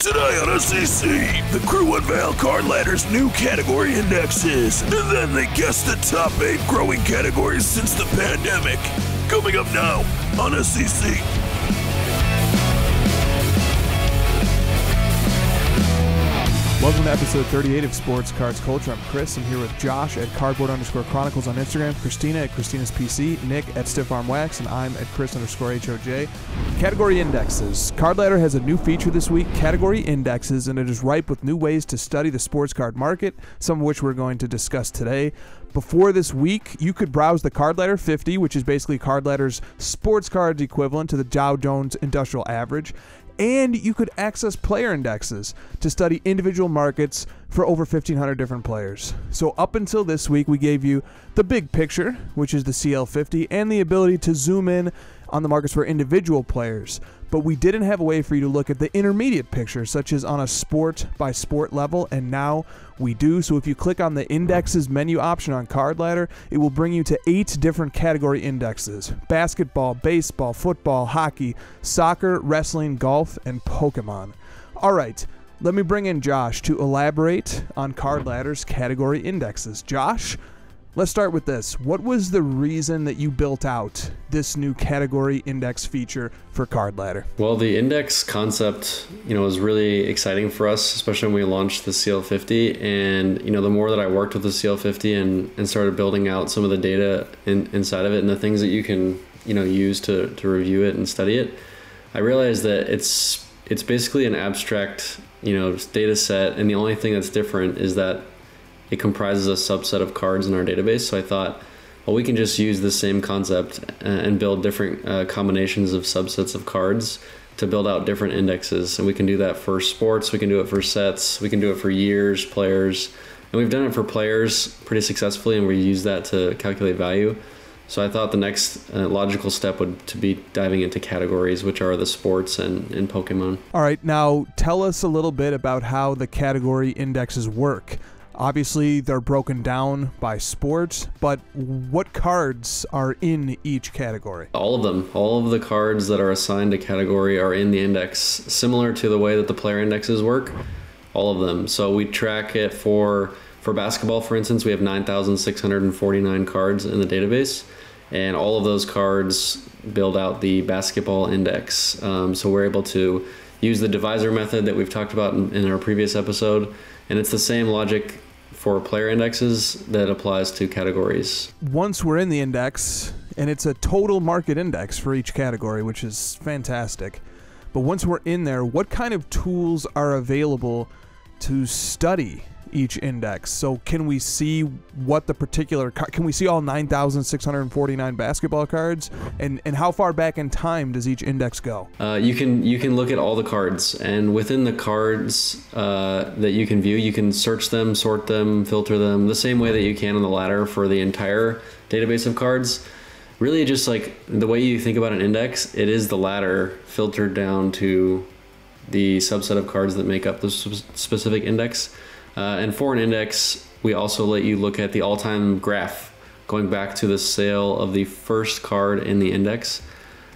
Today on SCC, the crew unveil Card Ladder's new category indexes, and then they guess the top 8 growing categories since the pandemic. Coming up now on SCC. Welcome to episode 38 of Sports Cards Culture. I'm Chris. I'm here with Josh at Cardboard_Chronicles on Instagram, Kristina at Kristina's PC, Nick at Stiff Arm Wax, and I'm at Chris_HOJ. Category indexes. Card Ladder has a new feature this week, category indexes, and it is ripe with new ways to study the sports card market, some of which we're going to discuss today. Before this week, you could browse the Card Ladder 50, which is basically Card Ladder's sports cards equivalent to the Dow Jones Industrial Average. And you could access player indexes to study individual markets for over 1,500 different players. So up until this week, we gave you the big picture, which is the CL50, and the ability to zoom in on the markets for individual players. But we didn't have a way for you to look at the intermediate picture, such as on a sport-by-sport level, and now we do. So if you click on the Indexes menu option on Card Ladder, it will bring you to 8 different category indexes: basketball, baseball, football, hockey, soccer, wrestling, golf, and Pokemon. All right, let me bring in Josh to elaborate on Card Ladder's category indexes. Josh, let's start with this. What was the reason that you built out this new category index feature for Card Ladder? Well, the index concept, was really exciting for us, especially when we launched the CL50. And, the more that I worked with the CL50 and started building out some of the data inside of it and the things that you can, use to review it and study it, I realized that it's basically an abstract, data set. And the only thing that's different is that it comprises a subset of cards in our database. So I thought, well, we can just use the same concept and build different combinations of subsets of cards to build out different indexes. And we can do that for sports, we can do it for sets, we can do it for years, players. And we've done it for players pretty successfully, and we use that to calculate value. So I thought the next logical step would to be diving into categories, which are the sports and Pokemon. All right, now tell us a little bit about how the category indexes work. Obviously, they're broken down by sports, but what cards are in each category? All of them. All of the cards that are assigned a category are in the index, similar to the way that the player indexes work. All of them. So we track it for basketball, for instance. We have 9,649 cards in the database, and all of those cards build out the basketball index. So we're able to use the divisor method that we've talked about in our previous episode, and it's the same logic for player indexes that applies to categories. Once we're in the index, and it's a total market index for each category, which is fantastic, but once we're in there, what kind of tools are available to study each index? So can we see what the particular can we see all 9,649 basketball cards, and how far back in time does each index go? You can look at all the cards, and within the cards that you can view, you can search them, sort them, filter them the same way that you can on the ladder for the entire database of cards. Really, just like the way you think about an index, it is the ladder filtered down to the subset of cards that make up the specific index. And for an index, we also let you look at the all-time graph going back to the sale of the first card in the index.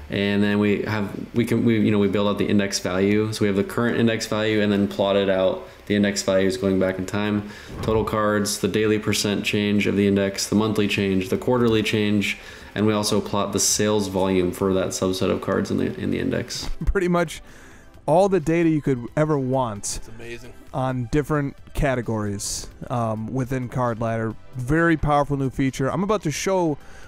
And then we build out the index value. So we have the current index value and then plotted out the index values going back in time, total cards, the daily percent change of the index, the monthly change, the quarterly change, and we also plot the sales volume for that subset of cards in the index. Pretty much all the data you could ever want. It's amazing. On different categories within Card Ladder. Very powerful new feature.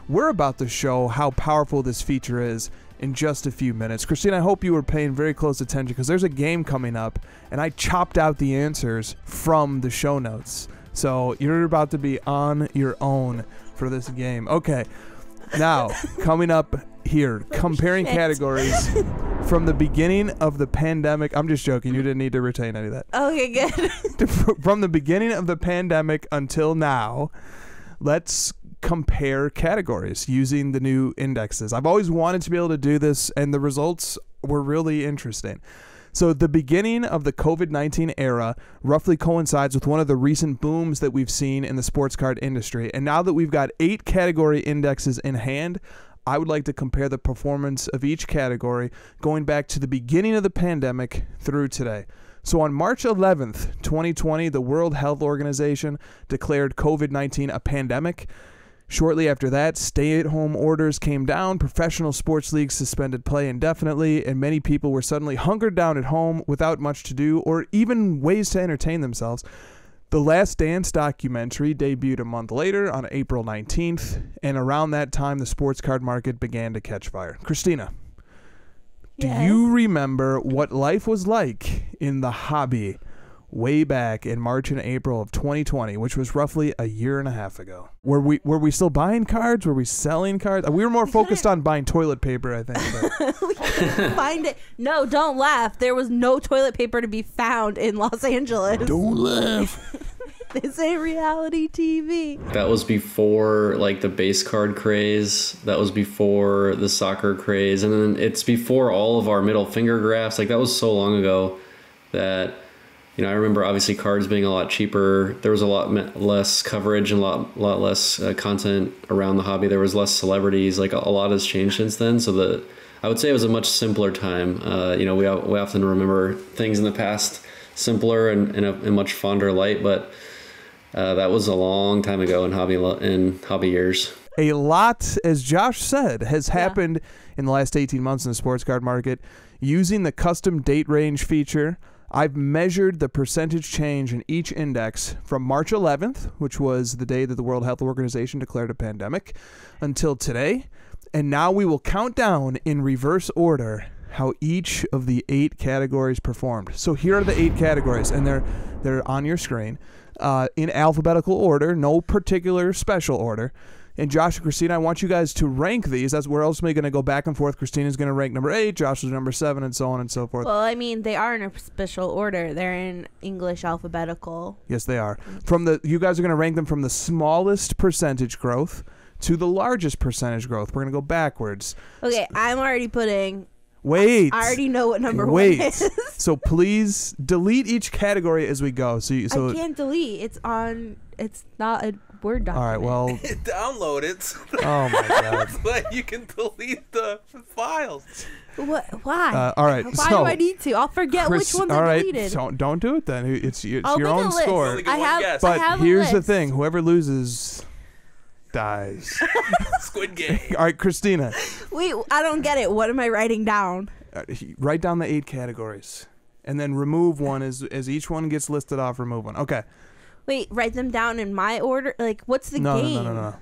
We're about to show how powerful this feature is in just a few minutes. Kristina, I hope you were paying very close attention, because there's a game coming up, and I chopped out the answers from the show notes. So you're about to be on your own for this game. Okay, now coming up here, comparing categories from the beginning of the pandemic. I'm just joking. You didn't need to retain any of that. Okay, good. From the beginning of the pandemic until now, let's compare categories using the new indexes. I've always wanted to be able to do this, and the results were really interesting. So the beginning of the COVID-19 era roughly coincides with one of the recent booms that we've seen in the sports card industry. And now that we've got 8 category indexes in hand, I would like to compare the performance of each category going back to the beginning of the pandemic through today. So on March 11th, 2020, the World Health Organization declared COVID-19 a pandemic. Shortly after that, stay-at-home orders came down, professional sports leagues suspended play indefinitely, and many people were suddenly hunkered down at home without much to do or even ways to entertain themselves. The Last Dance documentary debuted a month later on April 19th, and around that time, the sports card market began to catch fire. Kristina, do you remember what life was like in the hobby way back in March and April of 2020, which was roughly a year and a half ago? Were we still buying cards? Were we selling cards? We were more focused on buying toilet paper, I think. We couldn't find it. No, don't laugh. There was no toilet paper to be found in Los Angeles. Don't laugh. This ain't reality TV. That was before like the base card craze. That was before the soccer craze. And then it's before all of our middle finger graphs. Like that was so long ago that, you know, I remember obviously cards being a lot cheaper. There was a lot less coverage and a lot less content around the hobby. There was less celebrities. Like a lot has changed since then. So I would say it was a much simpler time. You know, we often remember things in the past simpler and in a much fonder light, but that was a long time ago in hobby years. A lot, as Josh said, has happened in the last 18 months in the sports card market. Using the custom date range feature, I've measured the percentage change in each index from March 11th, which was the day that the World Health Organization declared a pandemic, until today. And now we will count down in reverse order how each of the 8 categories performed. So here are the 8 categories, and they're on your screen. In alphabetical order, no particular special order. And Josh and Kristina, I want you guys to rank these. We're ultimately going to go back and forth. Christina's going to rank number 8, Josh is number 7, and so on and so forth. Well, I mean, they are in a special order. They're in English alphabetical. Yes, they are. You guys are going to rank them from the smallest percentage growth to the largest percentage growth. We're going to go backwards. Okay, I'm already putting... Wait. I already know what number 1 is. So please delete each category as we go. So I can't delete. It's not a Word document. All right, well. Download it. Oh, my God. So that you can delete the files. What? Why? All right. Why do I need to? I'll forget which ones I deleted. Don't do it then. It's your own score. But here's the thing. Whoever loses dies. Squid Game. All right, Kristina. Wait, I don't get it. What am I writing down? Write down the 8 categories. And then remove one as each one gets listed off, remove one. Okay. Wait, write them down in my order? Like, what's the game? No.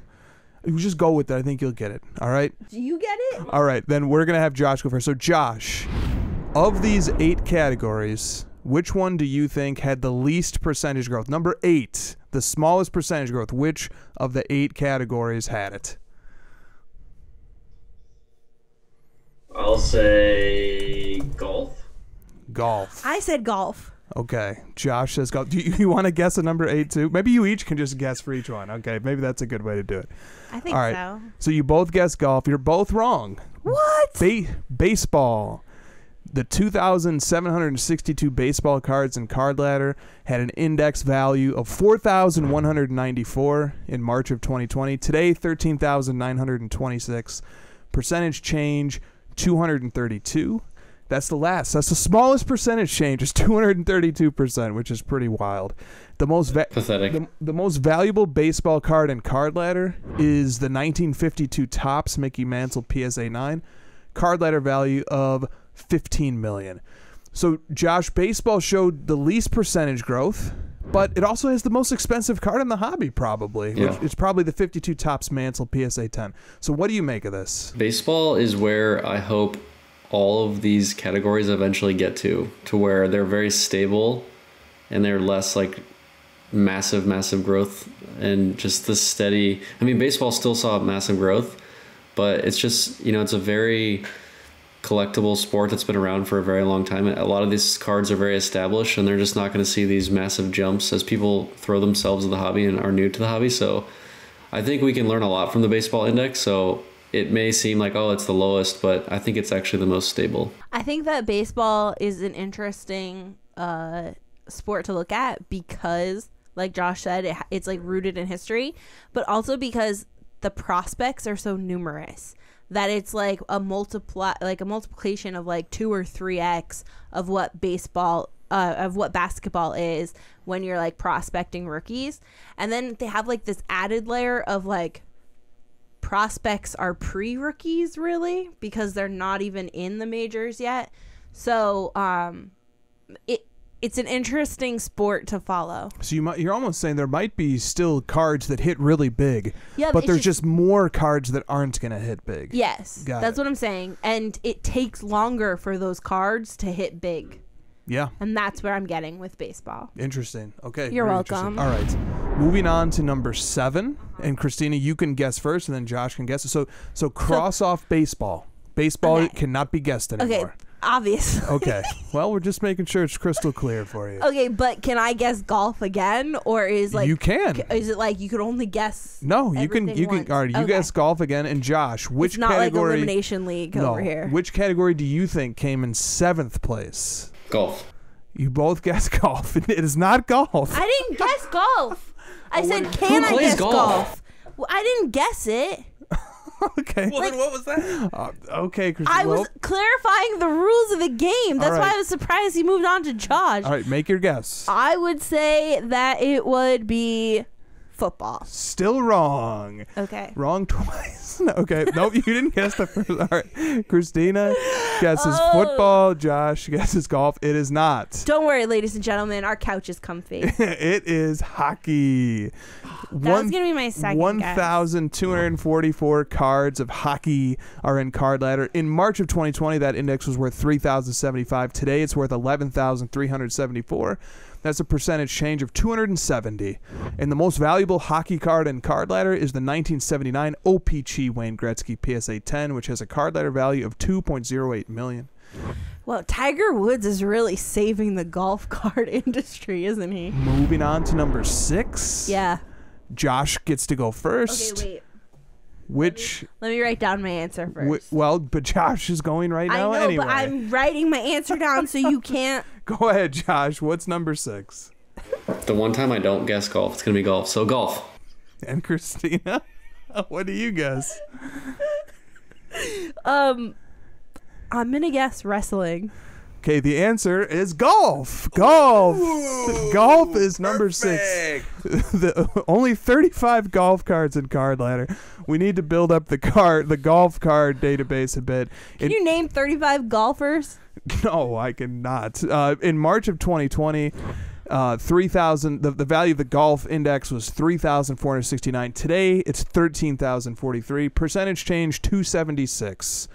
You just go with it. I think you'll get it. All right? Do you get it? All right. Then we're going to have Josh go first. So, Josh, of these 8 categories, which one do you think had the least percentage growth? Number 8, the smallest percentage growth. Which of the 8 categories had it? I'll say golf. Golf. I said golf. Okay. Josh says golf. Do you want to guess a number 8 too? Maybe you each can just guess for each one. Okay. Maybe that's a good way to do it. I think All right. so. So you both guessed golf. You're both wrong. What? Baseball. The 2,762 baseball cards in Card Ladder had an index value of 4,194 in March of 2020. Today, 13,926. Percentage change, 232. That's the smallest percentage change is 232%, which is pretty wild. The most pathetic. The most valuable baseball card in Card Ladder is the 1952 Topps Mickey Mantle PSA 9. Card Ladder value of $15 million. So, Josh, baseball showed the least percentage growth, but it also has the most expensive card in the hobby, probably. Yeah. It's probably the 52 Topps Mantle PSA 10. So, what do you make of this? Baseball is where I hope all of these categories eventually get to where they're very stable and they're less like massive growth and just the steady. I mean, baseball still saw massive growth, but it's just, it's a very collectible sport that's been around for a very long time. A lot of these cards are very established and they're just not going to see these massive jumps as people throw themselves in the hobby and are new to the hobby. So I think we can learn a lot from the baseball index. So it may seem like, it's the lowest, but I think it's actually the most stable. I think that baseball is an interesting sport to look at because, like Josh said, it's like rooted in history, but also because the prospects are so numerous that it's like a multiplication of like 2 or 3x of what baseball of what basketball is when you're like prospecting rookies, and then they have like this added layer of like prospects are pre-rookies really because they're not even in the majors yet. So it's an interesting sport to follow. So you're almost saying there might be still cards that hit really big, Yeah, but it's there's just more cards that aren't going to hit big. Yes, that's it. what I'm saying. And it takes longer for those cards to hit big. Yeah. And that's what I'm getting with baseball. Interesting. Okay. You're very welcome. All right. Moving on to number 7. And Kristina, you can guess first, and then Josh can guess. So cross off baseball. Baseball Okay. cannot be guessed anymore. Okay, obviously. Okay. Well, we're just making sure it's crystal clear for you. Okay, but can I guess golf again, or is like you can. Is it like you could only guess? No, you can. everything once? All right. You Okay. guess golf again, and Josh, which It's not category? like Elimination League no. over here. Which category do you think came in 7th place? Golf. You both guess golf. It is not golf. I didn't guess golf. I said, Who can I plays guess golf? Well, I didn't guess it. Okay. Well, then what was that? Okay, Kristina. I was clarifying the rules of the game. That's All why right. I was surprised he moved on to Josh. All right, make your guess. I would say that it would be football. Still wrong. Okay. Wrong twice. Okay. Nope, you didn't guess the first. All right. Christina guesses football. Josh guesses golf. It is not. Don't worry, ladies and gentlemen. Our couch is comfy. It is hockey. That was going to be my second guess. 1,244 cards of hockey are in Card Ladder. In March of 2020, that index was worth 3,075. Today, it's worth 11,374. That's a percentage change of 270. And the most valuable hockey card in Card Ladder is the 1979 OPC Wayne Gretzky PSA 10, which has a Card Ladder value of $2.08 million. Well, Tiger Woods is really saving the golf card industry, isn't he? Moving on to number 6. Yeah. Josh gets to go first. Okay, wait. Which, Let me write down my answer first. well, but Josh is going right I now know, anyway. but I'm writing my answer down so you can't. Go ahead, Josh. What's number 6? The one time I don't guess golf, it's going to be golf. So golf. And Kristina, what do you guess? I'm gonna guess wrestling. Okay, the answer is golf. Golf. Golf is number 6. Only 35 golf cards in Card Ladder. We need to build up the golf card database a bit. Can you name 35 golfers? No, I cannot. In March of 2020, 3,000. The value of the golf index was 3,469. Today, it's 13,043. Percentage change 276.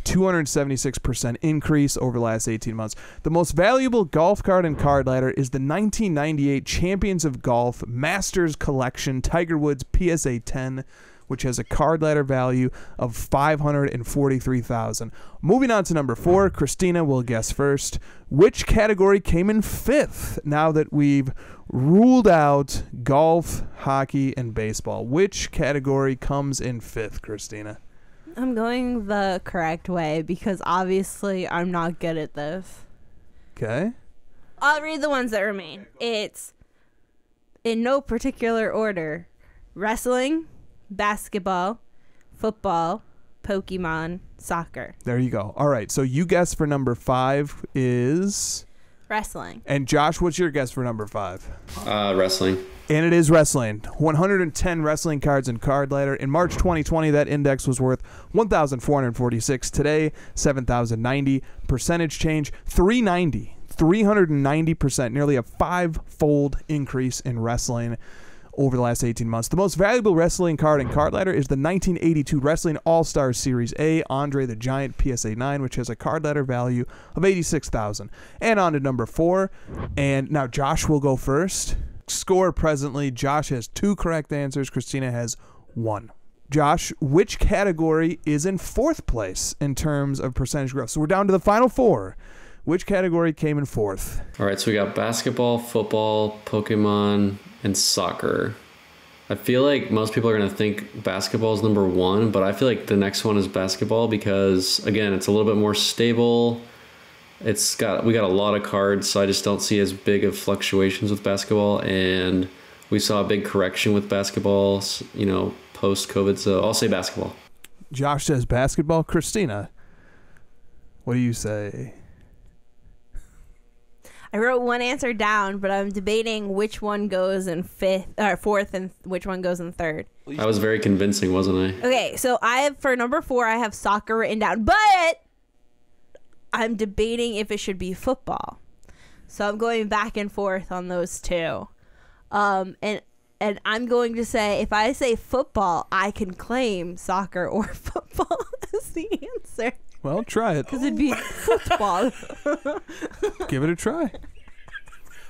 276% increase over the last 18 months. The most valuable golf card in Card Ladder is the 1998 Champions of Golf Masters Collection Tiger Woods PSA 10, which has a Card Ladder value of $543,000. Moving on to number 4, Kristina will guess first. Which category came in 5th now that we've ruled out golf, hockey, and baseball? Which category comes in 5th, Kristina? I'm going the correct way because obviously I'm not good at this. Okay. I'll read the ones that remain. It's in no particular order: wrestling, basketball, football, Pokemon, soccer. There you go. All right. So you guess for number 5 is... Wrestling. And Josh, what's your guess for number 5? Wrestling. And it is wrestling. 110 wrestling cards in Card Ladder. In March 2020, that index was worth 1,446. Today, 7,090. Percentage change, 390. 390%, nearly a 5-fold increase in wrestling over the last 18 months. The most valuable wrestling card in Card Ladder is the 1982 Wrestling All-Star Series A Andre the Giant PSA 9, which has a Card Ladder value of $86,000. And on to number 4. And now Josh will go first. Score presently, Josh has 2 correct answers. Kristina has 1. Josh, which category is in 4th place in terms of percentage growth? So we're down to the final 4. Which category came in 4th? All right, so we got basketball, football, Pokemon, and soccer. I feel like most people are going to think basketball is number 1, but I feel like the next one is basketball because, again, it's a little bit more stable. We got a lot of cards, so I just don't see as big of fluctuations with basketball, and we saw a big correction with basketball, post-COVID, so I'll say basketball. Josh says basketball. Kristina, what do you say? I wrote one answer down, but I'm debating which one goes in fourth and which one goes in third. I was very convincing, wasn't I? Okay, so for number 4, I have soccer written down, but I'm debating if it should be football. So I'm going back and forth on those two. And I'm going to say, if I say football, I can claim soccer or football as the answer. Well, try it. Because it'd be football. Give it a try.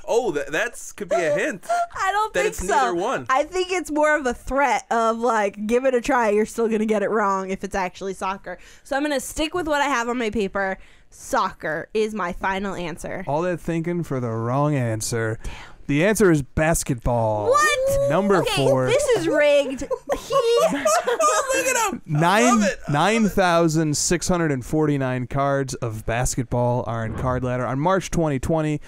Oh, that's could be a hint. I don't That think it's so. neither one. I think it's more of a threat of like, give it a try. You're still going to get it wrong if it's actually soccer. So I'm going to stick with what I have on my paper. Soccer is my final answer. All that thinking for the wrong answer. Damn. The answer is basketball. What? Number 4. This is rigged. Look at him. 9,649 cards of basketball are in Card Ladder. In March 2020,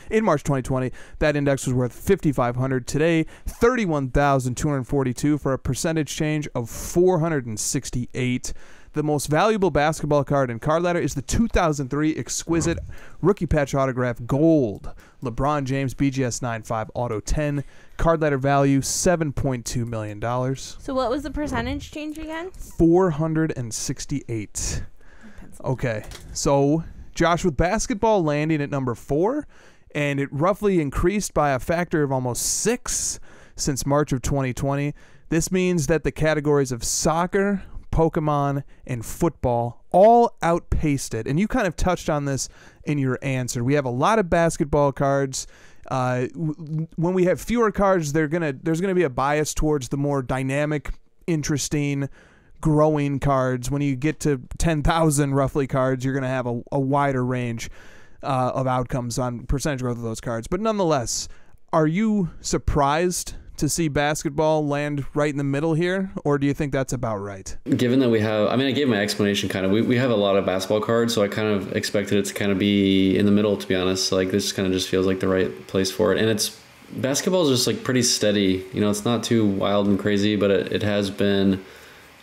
that index was worth 5,500. Today, 31,242 for a percentage change of 468. The most valuable basketball card in Card Ladder is the 2003 Exquisite Rookie Patch Autograph Gold LeBron James BGS 9.5 Auto 10. Card Ladder value $7.2 million. So what was the percentage change again? 468. Okay, so Josh, with basketball landing at number 4, and it roughly increased by a factor of almost 6 since March of 2020. This means that the categories of soccer, Pokemon, and football all outpaced it. And you kind of touched on this in your answer. We have a lot of basketball cards. When we have fewer cards, there's gonna be a bias towards the more dynamic, interesting, growing cards. When you get to 10,000 roughly cards, you're gonna have a wider range of outcomes on percentage growth of those cards. But nonetheless, are you surprised to see basketball land right in the middle here, or do you think that's about right? Given that we have, I mean, I gave my explanation kind of. We have a lot of basketball cards, so I kind of expected it to kind of be in the middle, to be honest. Like, this kind of just feels like the right place for it. And basketball is just like pretty steady. You know, it's not too wild and crazy, but it has grown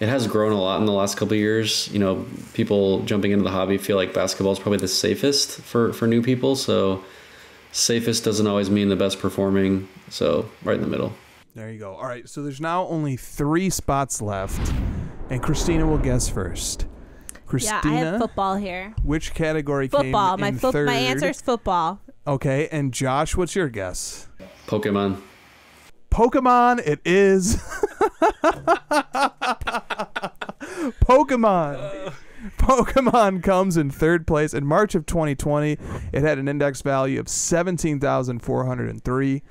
a lot in the last couple of years. You know, people jumping into the hobby feel like basketball is probably the safest for new people. So safest doesn't always mean the best performing. So right in the middle. There you go. All right, so there's now only 3 spots left, and Kristina will guess first. Kristina, Yeah, I have football here. which category Football. came in third? My answer is football. Okay, and Josh, what's your guess? Pokemon. Pokemon, it is. Pokemon. Pokemon comes in third place. In March of 2020, it had an index value of 17,403.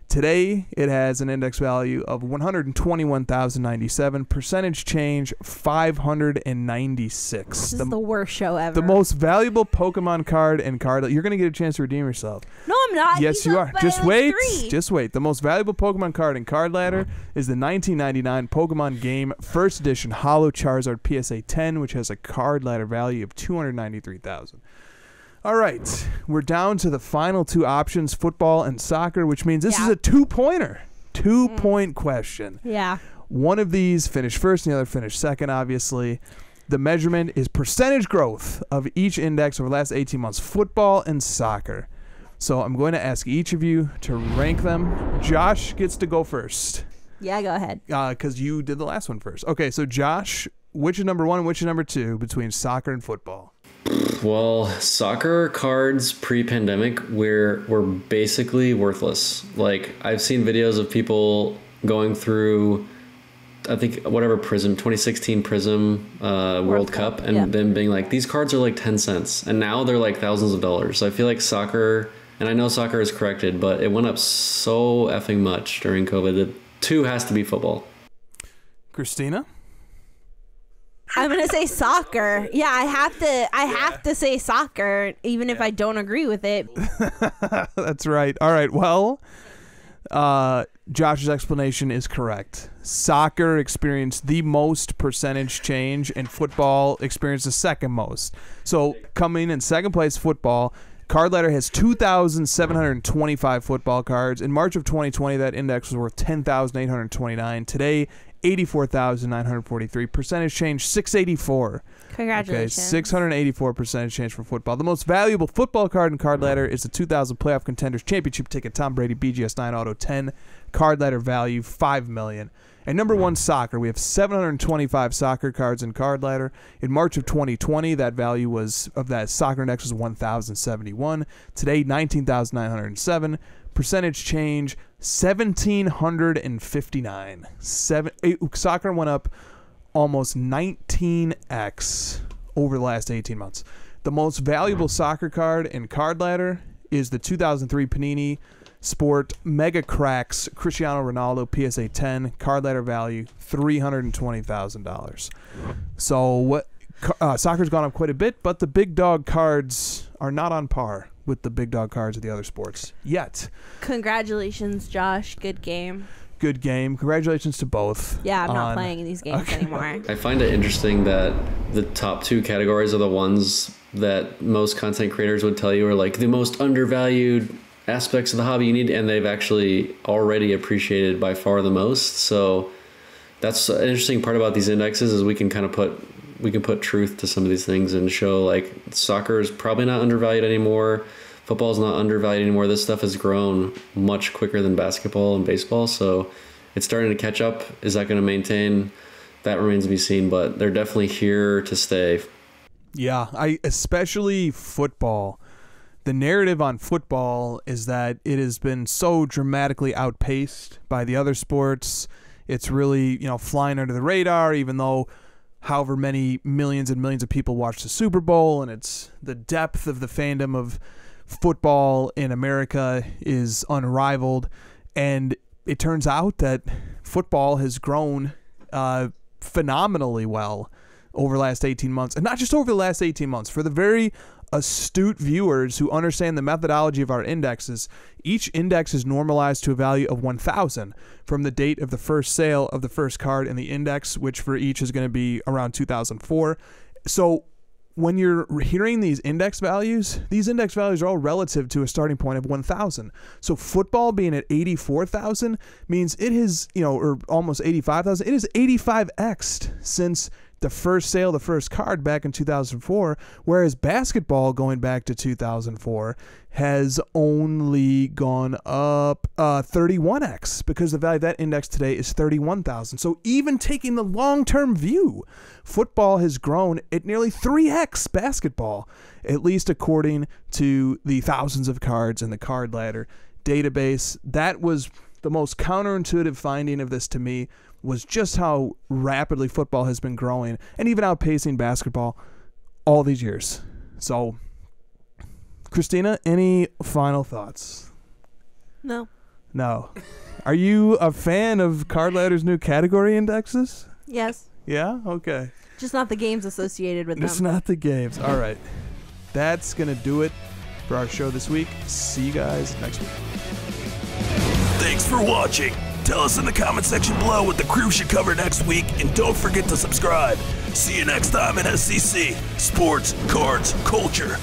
Today, it has an index value of 121,097. Percentage change, 596. This is the worst show ever. The most valuable Pokemon card in card. You're going to get a chance to redeem yourself. No, I'm not. Yes, He's you up are. by Just like wait. 3. Just wait. The most valuable Pokemon card in Card Ladder is the 1999 Pokemon Game First Edition Holo Charizard PSA 10, which has a Card Ladder value of 293,000. All right, we're down to the final 2 options, football and soccer, which means this is a 2-pointer. 2-point question. Yeah. One of these finished first and the other finished second, obviously. The measurement is percentage growth of each index over the last 18 months, football and soccer. So I'm going to ask each of you to rank them. Josh gets to go first. Yeah, go ahead. Because you did the last one first. Okay, so Josh, which is number 1 and which is number 2 between soccer and football? Well, soccer cards pre-pandemic were basically worthless. Like, I've seen videos of people going through, I think, whatever Prism, 2016 Prism World Cup, and then being like, these cards are like 10 cents. And now they're like thousands of dollars. So I feel like soccer, and I know soccer is corrected, but it went up so effing much during COVID that 2 has to be football. Kristina? I'm gonna say soccer. Yeah, I have to say soccer, even if I don't agree with it. That's right. All right. Well, Josh's explanation is correct. Soccer experienced the most percentage change, and football experienced the second most. So coming in second place, football. Card Ladder has 2,725 football cards. In March of 2020, that index was worth 10,829. Today, 84,943. Percentage change, 684. Congratulations. Okay, 684 percentage change for football. The most valuable football card in Card Ladder is the 2000 Playoff Contenders Championship ticket, Tom Brady BGS 9 Auto 10. Card Ladder value, $5 million. And number one, soccer. We have 725 soccer cards in Card Ladder. In March of 2020, that value was of that soccer index was 1,071. Today, 19,907. Percentage change, 1,759. Soccer went up almost 19x over the last 18 months. The most valuable soccer card in Card Ladder is the 2003 Panini Sport Mega Cracks Cristiano Ronaldo PSA 10. Card Ladder value $320,000. So what? Soccer's gone up quite a bit, but the big dog cards are not on par with the big dog cards of the other sports yet. Congratulations, Josh. Good game. Good game. Congratulations to both. Yeah, I'm not playing in these games anymore. I find it interesting that the top two categories are the ones that most content creators would tell you are like the most undervalued aspects of the hobby you need, and they've actually already appreciated by far the most. So that's an interesting part about these indexes is we can put truth to some of these things and show like soccer is probably not undervalued anymore. Football is not undervalued anymore. This stuff has grown much quicker than basketball and baseball, so it's starting to catch up. Is that going to maintain? That remains to be seen, but they're definitely here to stay. Yeah, especially football. The narrative on football is that it has been so dramatically outpaced by the other sports. It's really, flying under the radar, even though however many millions and millions of people watch the Super Bowl, and it's the depth of the fandom of football in America is unrivaled. And it turns out that football has grown phenomenally well over the last 18 months. And not just over the last 18 months. For the very astute viewers who understand the methodology of our indexes, each index is normalized to a value of 1,000 from the date of the first sale of the first card in the index, which for each is going to be around 2004. So when you're hearing these index values are all relative to a starting point of 1,000. So football being at 84,000 means it is, or almost 85,000. It is 85x'd since the first sale, the first card back in 2004, whereas basketball going back to 2004 has only gone up 31x because the value of that index today is 31,000. So even taking the long-term view, football has grown at nearly 3x basketball, at least according to the thousands of cards in the Card Ladder database. That was the most counterintuitive finding of this to me, was just how rapidly football has been growing and even outpacing basketball all these years. So, Kristina, any final thoughts? No. Are you a fan of Card Ladder's new category indexes? Yes. Yeah? Okay. Just not the games associated with them. It's not the games. All right. That's going to do it for our show this week. See you guys next week. Thanks for watching. Tell us in the comment section below what the crew should cover next week, and don't forget to subscribe. See you next time at SCC Sports, Cards, Culture.